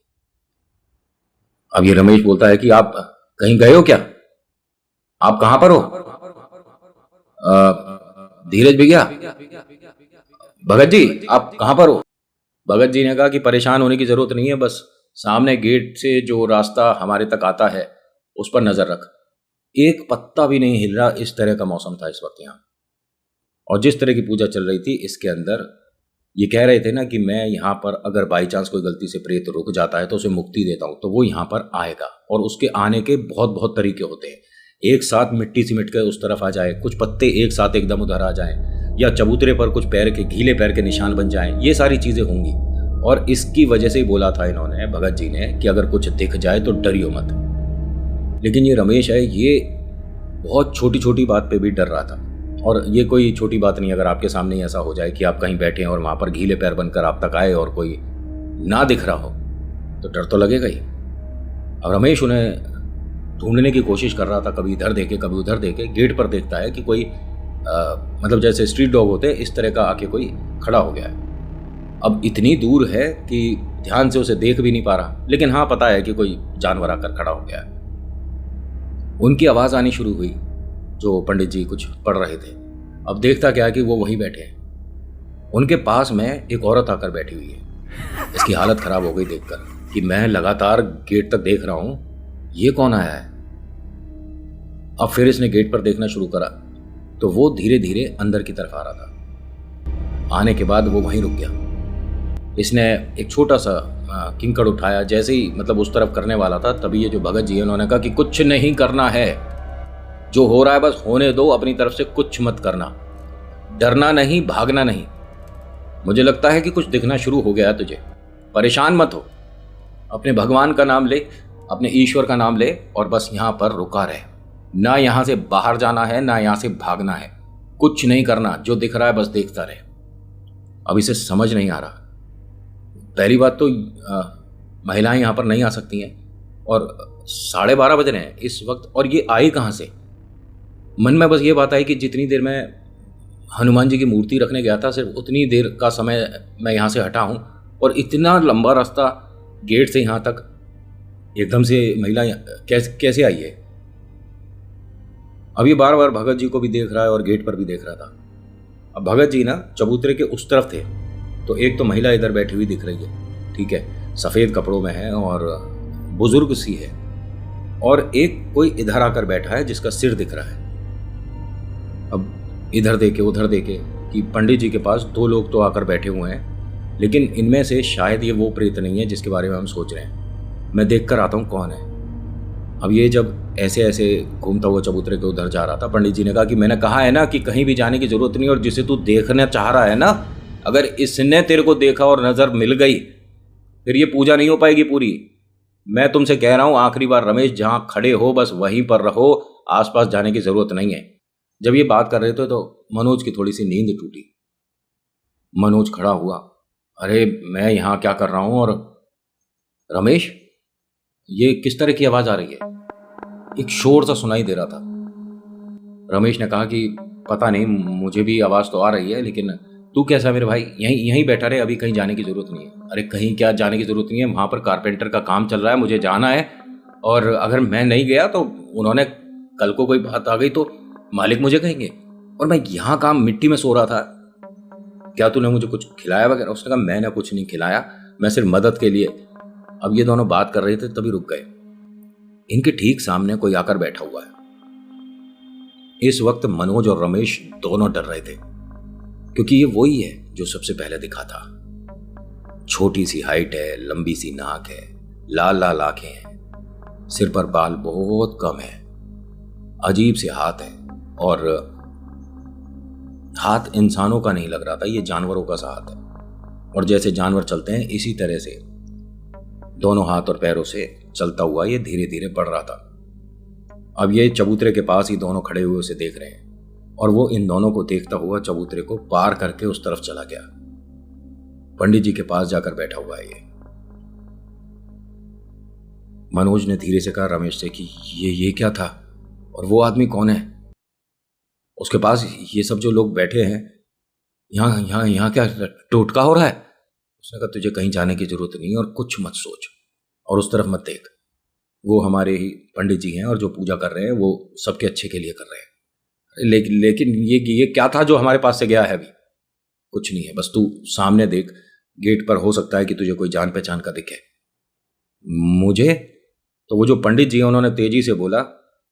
[SPEAKER 1] अब ये रमेश बोलता है कि आप कहीं गए हो क्या? आप कहाँ पर हो? धीरज भैया, भगत जी आप कहाँ पर हो? भगत जी ने कहा कि परेशान होने की जरूरत नहीं है, बस सामने गेट से जो रास्ता हमारे तक आता है उस पर नजर रख। एक पत्ता भी नहीं हिल रहा, इस तरह का मौसम था इस वक्त यहाँ। और जिस तरह की पूजा चल रही थी इसके अंदर ये कह रहे थे ना कि मैं यहाँ पर अगर बाई चांस कोई गलती से प्रेत रुक जाता है तो उसे मुक्ति देता हूँ, तो वो यहाँ पर आएगा। और उसके आने के बहुत बहुत तरीके होते हैं। एक साथ मिट्टी सिमट कर उस तरफ आ जाए, कुछ पत्ते एक साथ एकदम उधर आ जाएं, या चबूतरे पर कुछ पैर के गीले पैर के निशान बन जाएं, ये सारी चीज़ें होंगी। और इसकी वजह से ही बोला था इन्होंने, भगत जी ने, कि अगर कुछ दिख जाए तो डरियो मत। लेकिन ये रमेश है, ये बहुत छोटी छोटी बात पे भी डर रहा था। और ये कोई छोटी बात नहीं, अगर आपके सामने ही ऐसा हो जाए कि आप कहीं बैठे हैं और वहाँ पर गीले पैर बनकर आप तक आए और कोई ना दिख रहा हो, तो डर तो लगेगा ही। अब रमेश उन्हें ढूंढने की कोशिश कर रहा था, कभी इधर देखे कभी उधर देखे। गेट पर देखता है कि कोई मतलब जैसे स्ट्रीट डॉग होते हैं इस तरह का आके कोई खड़ा हो गया है। अब इतनी दूर है कि ध्यान से उसे देख भी नहीं पा रहा, लेकिन हाँ पता है कि कोई जानवर आकर खड़ा हो गया है। उनकी आवाज़ आनी शुरू हुई, जो पंडित जी कुछ पढ़ रहे थे। अब देखता क्या है कि वो वहीं बैठे हैं। उनके पास में एक औरत आकर बैठी हुई है। इसकी हालत खराब हो गई देखकर कि मैं लगातार गेट तक देख रहा हूं, ये कौन आया है। अब फिर इसने गेट पर देखना शुरू करा तो वो धीरे धीरे अंदर की तरफ आ रहा था। आने के बाद वो वहीं रुक गया। इसने एक छोटा सा किंकड़ उठाया, जैसे ही मतलब उस तरफ करने वाला था, तभी ये जो भगत जी है उन्होंने कहा कि कुछ नहीं करना है, जो हो रहा है बस होने दो, अपनी तरफ से कुछ मत करना, डरना नहीं, भागना नहीं। मुझे लगता है कि कुछ दिखना शुरू हो गया है तुझे, परेशान मत हो, अपने भगवान का नाम ले, अपने ईश्वर का नाम ले और बस यहां पर रुका रहे। ना यहां से बाहर जाना है, ना यहां से भागना है, कुछ नहीं करना, जो दिख रहा है बस देखता रहे। अब इसे समझ नहीं आ रहा। पहली बात तो महिलाएं यहां पर नहीं आ सकती हैं और 12:30 बज रहे हैं इस वक्त, और ये आई कहां से। मन में बस ये बात आई कि जितनी देर मैं हनुमान जी की मूर्ति रखने गया था, सिर्फ उतनी देर का समय मैं यहाँ से हटा हूँ, और इतना लंबा रास्ता गेट से यहाँ तक एकदम से महिला कैसे आई है। अब ये बार बार भगत जी को भी देख रहा है और गेट पर भी देख रहा था। अब भगत जी ना चबूतरे के उस तरफ थे, तो एक तो महिला इधर बैठी हुई दिख रही है, ठीक है, सफ़ेद कपड़ों में है और बुजुर्ग सी है, और एक कोई इधर आकर बैठा है जिसका सिर दिख रहा है। अब इधर देखे उधर देखे कि पंडित जी के पास 2 लोग तो आकर बैठे हुए हैं, लेकिन इनमें से शायद ये वो प्रेत नहीं है जिसके बारे में हम सोच रहे हैं। मैं देख कर आता हूँ कौन है। अब ये जब ऐसे ऐसे घूमता हुआ चबूतरे के उधर जा रहा था, पंडित जी ने कहा कि मैंने कहा है ना कि कहीं भी जाने की जरूरत नहीं, और जिसे तू देखना चाह रहा है ना, अगर इसने तेरे को देखा और नजर मिल गई फिर ये पूजा नहीं हो पाएगी पूरी। मैं तुमसे कह रहा हूं आखिरी बार, रमेश जहां खड़े हो बस वहीं पर रहो, आसपास जाने की जरूरत नहीं है। जब ये बात कर रहे थे तो मनोज की थोड़ी सी नींद टूटी। मनोज खड़ा हुआ, अरे मैं यहां क्या कर रहा हूं, और रमेश ये किस तरह की आवाज आ रही है। एक शोर सा सुनाई दे रहा था। रमेश ने कहा कि पता नहीं, मुझे भी आवाज तो आ रही है, लेकिन तू कैसा मेरे भाई, यहीं यहीं बैठा रहे, अभी कहीं जाने की जरूरत नहीं है। अरे कहीं क्या जाने की जरूरत नहीं है, वहां पर कारपेंटर का काम चल रहा है, मुझे जाना है, और अगर मैं नहीं गया तो उन्होंने कल को कोई बात आ गई तो मालिक मुझे कहेंगे, और मैं यहाँ काम मिट्टी में सो रहा था, क्या तूने मुझे कुछ खिलाया वगैरह। उसने कहा मैंने कुछ नहीं खिलाया, मैं सिर्फ मदद के लिए। अब ये दोनों बात कर रहे थे तभी रुक गए। इनके ठीक सामने कोई आकर बैठा हुआ है। इस वक्त मनोज और रमेश दोनों डर रहे थे, क्योंकि ये वही है जो सबसे पहले दिखा था। छोटी सी हाइट है, लंबी सी नाक है, लाल लाल आंखें हैं, सिर पर बाल बहुत कम है, अजीब से हाथ है, और हाथ इंसानों का नहीं लग रहा था, ये जानवरों का सा हाथ है, और जैसे जानवर चलते हैं इसी तरह से दोनों हाथ और पैरों से चलता हुआ ये धीरे धीरे बढ़ रहा था। अब ये चबूतरे के पास ही दोनों खड़े हुए उसे देख रहे हैं, और वो इन दोनों को देखता हुआ चबूतरे को पार करके उस तरफ चला गया। पंडित जी के पास जाकर बैठा हुआ है ये। मनोज ने धीरे से कहा रमेश से कि ये क्या था, और वो आदमी कौन है, उसके पास ये सब जो लोग बैठे हैं, यहाँ यहाँ यहाँ क्या टोटका हो रहा है। उसने कहा तुझे कहीं जाने की जरूरत नहीं, और कुछ मत सोच और उस तरफ मत देख, वो हमारे ही पंडित जी हैं और जो पूजा कर रहे हैं वो सबके अच्छे के लिए कर रहे हैं। लेकिन ये क्या था जो हमारे पास से गया है अभी। कुछ नहीं है, बस तू सामने देख, गेट पर हो सकता है कि तुझे कोई जान पहचान का दिखे। मुझे तो वो जो पंडित जी हैं उन्होंने तेजी से बोला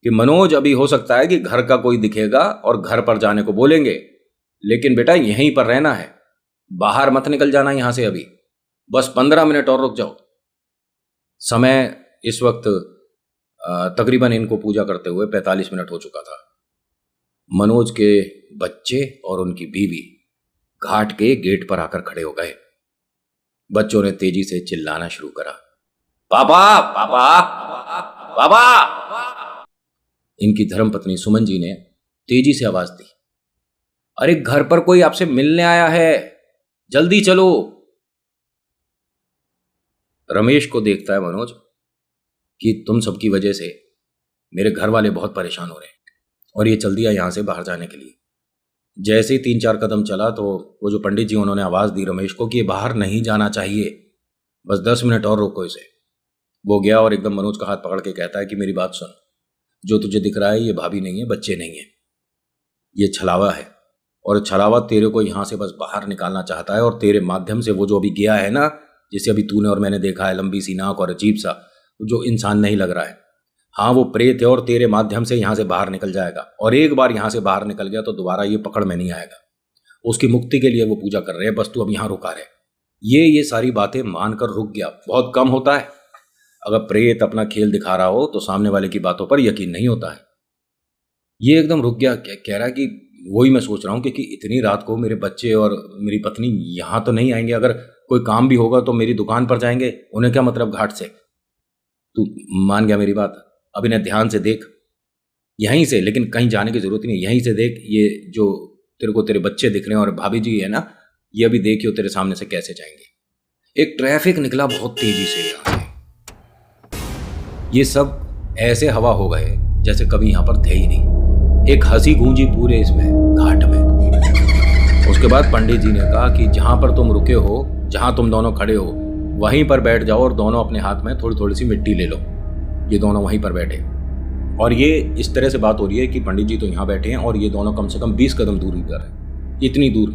[SPEAKER 1] कि मनोज अभी हो सकता है कि घर का कोई दिखेगा और घर पर जाने को बोलेंगे, लेकिन बेटा यहीं पर रहना है, बाहर मत निकल जाना यहां से अभी, बस 15 मिनट और रुक जाओ। समय इस वक्त तकरीबन इनको पूजा करते हुए 45 मिनट हो चुका था। मनोज के बच्चे और उनकी बीवी घाट के गेट पर आकर खड़े हो गए। बच्चों ने तेजी से चिल्लाना शुरू करा, पापा पापा पापा। इनकी धर्मपत्नी सुमन जी ने तेजी से आवाज दी, अरे घर पर कोई आपसे मिलने आया है, जल्दी चलो। रमेश को देखता है मनोज कि तुम सबकी वजह से मेरे घर वाले बहुत परेशान हो रहे हैं, और ये चल दिया यहां से बाहर जाने के लिए। जैसे ही 3-4 कदम चला तो वो जो पंडित जी उन्होंने आवाज दी रमेश को कि ये बाहर नहीं जाना चाहिए, बस 10 मिनट और रोको इसे। वो गया और एकदम मनोज का हाथ पकड़ के कहता है कि मेरी बात सुन, जो तुझे दिख रहा है ये भाभी नहीं है, बच्चे नहीं है, ये छलावा है, और छलावा तेरे को यहां से बस बाहर निकालना चाहता है। और तेरे माध्यम से वो जो अभी गया है ना, जिसे अभी तूने और मैंने देखा है, लंबी सी नाक और अजीब सा, जो इंसान नहीं लग रहा है, हाँ वो प्रेत है, और तेरे माध्यम से यहां से बाहर निकल जाएगा। और एक बार यहां से बाहर निकल गया तो दोबारा ये पकड़ में नहीं आएगा। उसकी मुक्ति के लिए वो पूजा कर रहे हैं, बस तू अब यहां रुका रहे। ये सारी बातें मानकर रुक गया। बहुत कम होता है अगर प्रेत अपना खेल दिखा रहा हो तो सामने वाले की बातों पर यकीन नहीं होता है। ये एकदम रुक गया, कह रहा है कि वही मैं सोच रहा हूँ कि इतनी रात को मेरे बच्चे और मेरी पत्नी यहाँ तो नहीं आएंगे, अगर कोई काम भी होगा तो मेरी दुकान पर जाएंगे, उन्हें क्या मतलब घाट से। तू मान गया मेरी बात, अब इन्हें ध्यान से देख, यहीं से, लेकिन कहीं जाने की जरूरत नहीं, यहीं से देख। ये जो तेरे को तेरे बच्चे दिख रहे हैं और भाभी जी है ना, ये अभी देखियो तेरे सामने से कैसे जाएंगे। एक ट्रैफिक निकला बहुत तेजी से यहाँ से, ये सब ऐसे हवा हो गए जैसे कभी यहाँ पर थे ही नहीं। एक हंसी गूंजी पूरे इसमें घाट में। उसके बाद पंडित जी ने कहा कि जहां पर तुम रुके हो, जहां तुम दोनों खड़े हो, वहीं पर बैठ जाओ और दोनों अपने हाथ में थोड़ी थोड़ी सी मिट्टी ले लो। ये दोनों वहीं पर बैठे, और ये इस तरह से बात हो रही है कि पंडित जी तो यहाँ बैठे हैं और ये दोनों कम से कम 20 कदम दूर इधर है, इतनी दूर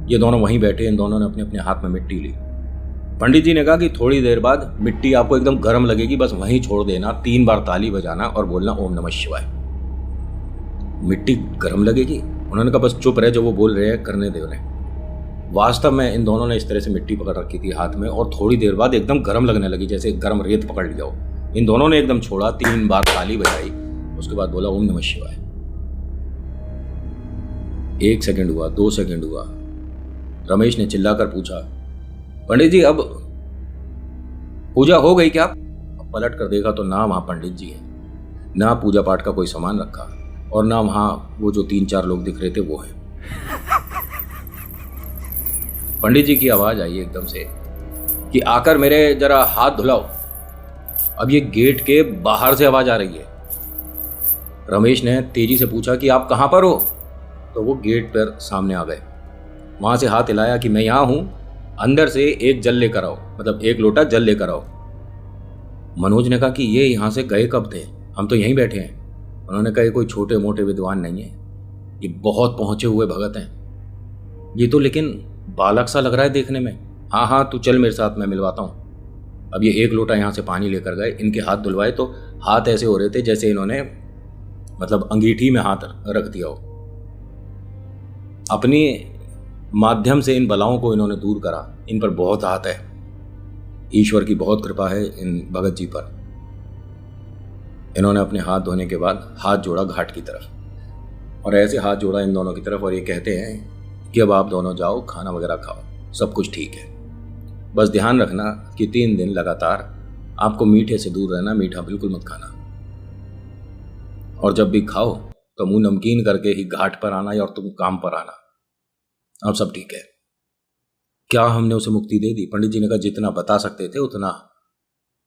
[SPEAKER 1] ये दोनों वहीं बैठे। इन दोनों ने अपने अपने हाथ में मिट्टी ली। पंडित जी ने कहा कि थोड़ी देर बाद मिट्टी आपको एकदम गर्म लगेगी, बस वहीं छोड़ देना, 3 बार ताली बजाना और बोलना ओम नमः शिवाय। मिट्टी गर्म लगेगी? उन्होंने कहा बस चुप रहे, जो वो बोल रहे हैं करने दे उन्हें। वास्तव में इन दोनों ने इस तरह से मिट्टी पकड़ रखी थी हाथ में, और थोड़ी देर बाद एकदम गर्म लगने लगी, जैसे गर्म रेत पकड़ लिया हो। इन दोनों ने एकदम छोड़ा, 3 बार ताली बजाई, उसके बाद बोला ओम नमः शिवाय। 1 सेकंड हुआ, 2 सेकंड हुआ। रमेश ने चिल्लाकर पूछा, पंडित जी अब पूजा हो गई क्या? अब पलट कर देखा तो ना वहां पंडित जी है, ना पूजा पाठ का कोई सामान रखा, और ना वहां वो जो 3-4 लोग दिख रहे थे वो है। पंडित जी की आवाज आई एकदम से कि आकर मेरे जरा हाथ धुलाओ। अब ये गेट के बाहर से आवाज आ रही है। रमेश ने तेजी से पूछा कि आप कहां पर हो? तो वो गेट पर सामने आ गए। वहां से हाथ हिलाया कि मैं यहां हूं, अंदर से एक जल लेकर आओ, मतलब 1 लोटा जल लेकर आओ। मनोज ने कहा कि ये यहां से गए कब थे, हम तो यहीं बैठे हैं। उन्होंने कहा ये कोई छोटे मोटे विद्वान नहीं है, ये बहुत पहुंचे हुए भगत हैं। ये तो लेकिन बालक सा लग रहा है देखने में। हाँ हाँ तू चल मेरे साथ, मैं मिलवाता हूँ। अब ये 1 लोटा यहाँ से पानी लेकर गए, इनके हाथ धुलवाए तो हाथ ऐसे हो रहे थे जैसे इन्होंने मतलब अंगीठी में हाथ रख दिया हो। अपनी माध्यम से इन बलाओं को इन्होंने दूर करा। इन पर बहुत हाथ है, ईश्वर की बहुत कृपा है इन भगत जी पर। इन्होंने अपने हाथ धोने के बाद हाथ जोड़ा घाट की तरफ, और ऐसे हाथ जोड़ा इन दोनों की तरफ, और ये कहते हैं कि अब आप दोनों जाओ, खाना वगैरह खाओ, सब कुछ ठीक है। बस ध्यान रखना कि 3 दिन लगातार आपको मीठे से दूर रहना, मीठा बिल्कुल मत खाना, और जब भी खाओ तो मुंह नमकीन करके ही घाट पर आना और तुम काम पर आना। अब सब ठीक है। क्या हमने उसे मुक्ति दे दी? पंडित जी ने कहा जितना बता सकते थे उतना।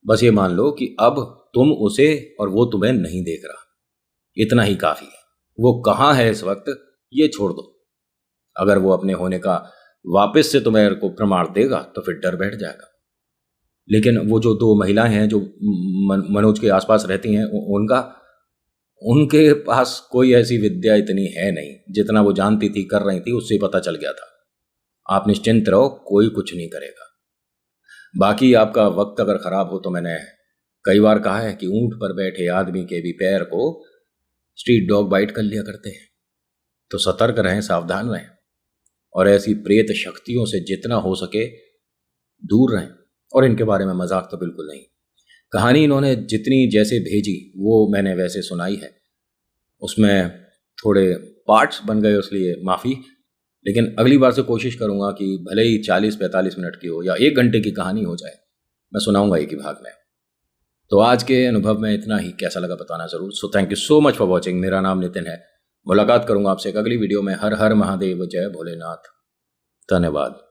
[SPEAKER 1] बस ये मान लो कि अब तुम उसे और वो तुम्हें नहीं देख रहा, इतना ही काफी है। वो कहाँ है इस वक्त ये छोड़ दो। अगर वो अपने होने का वापस से तुम्हें को प्रमाण देगा तो फिर डर बैठ जाएगा। लेकिन वो जो 2 महिलाएं हैं जो मनोज के आसपास रहती हैं, उनके पास कोई ऐसी विद्या इतनी है नहीं, जितना वो जानती थी, कर रही थी, उससे पता चल गया था। आप निश्चिंत रहो, कोई कुछ नहीं करेगा। बाकी आपका वक्त अगर खराब हो तो मैंने कई बार कहा है कि ऊंट पर बैठे आदमी के भी पैर को स्ट्रीट डॉग बाइट कर लिया करते हैं। तो सतर्क रहें, सावधान रहें, और ऐसी प्रेत शक्तियों से जितना हो सके दूर रहें। और इनके बारे में मजाक तो बिल्कुल नहीं। कहानी इन्होंने जितनी जैसे भेजी वो मैंने वैसे सुनाई है, उसमें थोड़े पार्ट्स बन गए, इसलिए माफ़ी। लेकिन अगली बार से कोशिश करूंगा कि भले ही 40-45 मिनट की हो या 1 घंटे की कहानी हो जाए, मैं सुनाऊंगा एक ही भाग में। तो आज के अनुभव में इतना ही, कैसा लगा बताना ज़रूर। So thank you so much for watching. मेरा नाम नितिन है। मुलाकात करूंगा आपसे एक अगली वीडियो में। हर हर महादेव, जय भोलेनाथ। धन्यवाद।